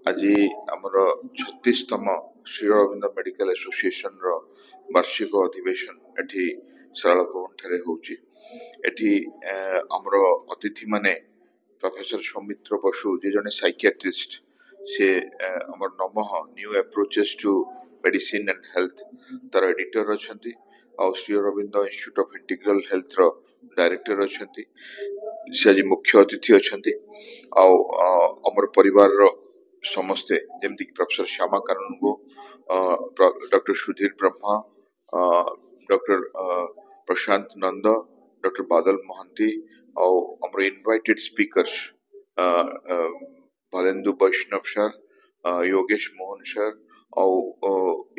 आज आमर 36तम Shri Aurobindo medical association रो वार्षिक अधिवेशन एठी सरल भवन ठारे होउची। एठी आमर अतिथि माने प्रोफेसर सौमित्र बसु जे जने साइकियाट्रिस्ट से आमर नमः new approaches to medicine and health तार एडिटर अछंती आ Shri Aurobindo institute of integral health रो डायरेक्टर अछंती से आज मुख्य अतिथि अछंती आ आमर परिवार रो समस्ते जेमती प्रोफेसर श्यामा कानूनगो डॉक्टर सुधीर ब्रह्मा डॉक्टर प्रशांत नंद डॉक्टर बादल मोहंती और आमर इनवाइटेड स्पीकर्स भलेंदु वैष्णव सर योगेश मोहन सर और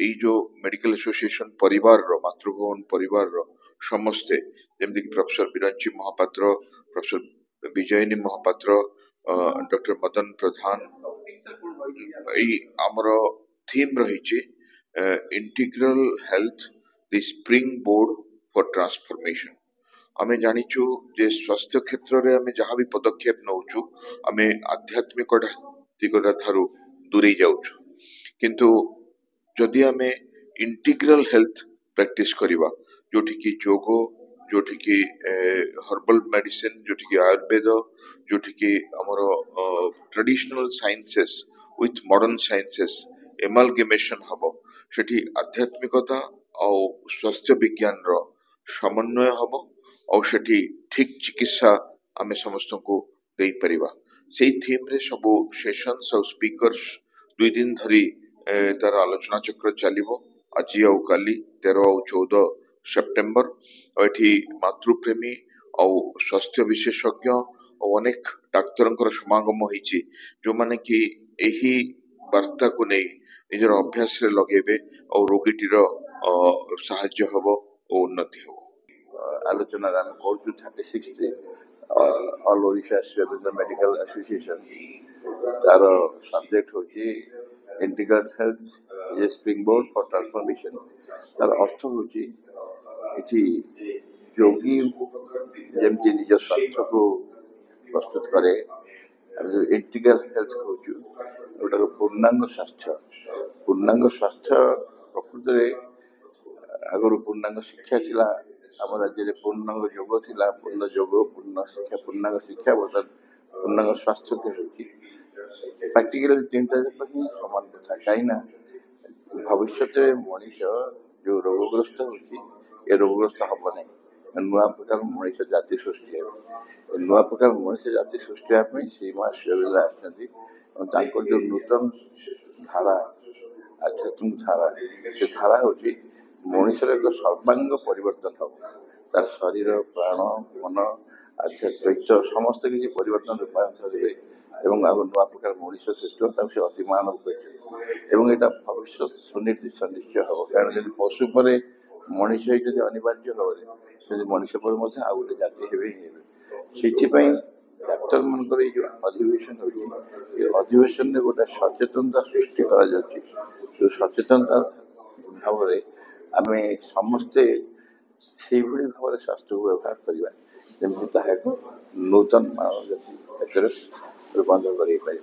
ये जो मेडिकल एसोसिएशन परिवार रो मातृभवन परिवार रो समस्ते जेमती professor Biranchi Mahapatra professor Vijayini Mahapatra doctor Madan Pradhan आमर थीम रही integral health the springboard for transformation. आमे जानिचु जे स्वास्थ्य क्षेत्र रे आमे जहाँ भी पदक्षेप नौचु आमे आध्यात्मिकता थारु दूरे जाउछु, किंतु जदि आमे इंटीग्रल हेल्थ प्रैक्टिस करिवा जोठी की योगो जोठी की हर्बल मेडिसिन जोठी की आयुर्वेद जोठी की हमरो traditional sciences with modern sciences amalgamation हबो सेठी आध्यात्मिकता और स्वास्थ्य विज्ञान रो समन्वय हबो और सेठी ठीक चिकित्सा आमे समस्त को देई परिबा। सेही थीम रे सब सेशंस और स्पीकर्स 2 दिन धरी तार आलोचना चक्र चलिबो आज और काली 13 और 14 सेप्टेम्बर और एठी मातृप्रेमी और स्वास्थ्य विशेषज्ञ और अनेक डाक्तरंकर समागम होईची जो माने कि एही वार्ता को नहीं निजर अभ्यास रे लगेबे और रोगीटीर साहाय्य हबो और उन्नति हबो। आलोचना आम करूँ 36 all Odisha Shri Aurobindo medical association तार सब्जेक्ट होची इंटीग्रल हेल्थ ये स्प्रिंग बोर्ड फॉर ट्रांसफॉर्मेशन। तार अर्थ होची इति योगी जेमती निज स्वास्थ्य को प्रस्तुत करे इंटीग्रल हेल्थ कहूँ गोटे पूर्णांग स्वास्थ्य प्रकृत आगर पूर्णांग शिक्षा थिला आम राज्य में पूर्णांग योग थिला पूर्ण योग पूर्ण शिक्षा पूर्णांग शिक्षा बर्तमान पूर्णांग स्वास्थ्य के प्रैक्टिकली 3टा जाक ही समान कथा कहीं भविष्य मनीष जो रोगग्रस्त हो रोगग्रस्त हम ना नुआ प्रकार मनीष जाति सृष्टि नुआ प्रकार मनीष जाति सृष्टि से आसती जो नूतन धारा आध्यात्मिक धारा से धारा हूँ मनीषर एक सर्वांग परिवर्तन हम तार शरीर प्राण मन आध्यात्मिक समस्त किसी परिवर्तन रूपांतर हुए एवं आग नुआ प्रकार मनीष सृष्टि हो से अति मानव कहते यहाँ भविष्य सुनिर्दिष्ट निश्चय हम कारण जब पशु पर मनीष अनिवार्य हम मनीष पर आउ गोटे जाति हे डाक्तर मानकर जो अधिवेशन हो अधिवेशन में गोटे सचेतनता सृष्टि करा जो सचेतनता भाव आम समस्ते से भाव स्वास्थ्य को व्यवहार करवा जमी नूतन मानव जाति रूपांतर कर।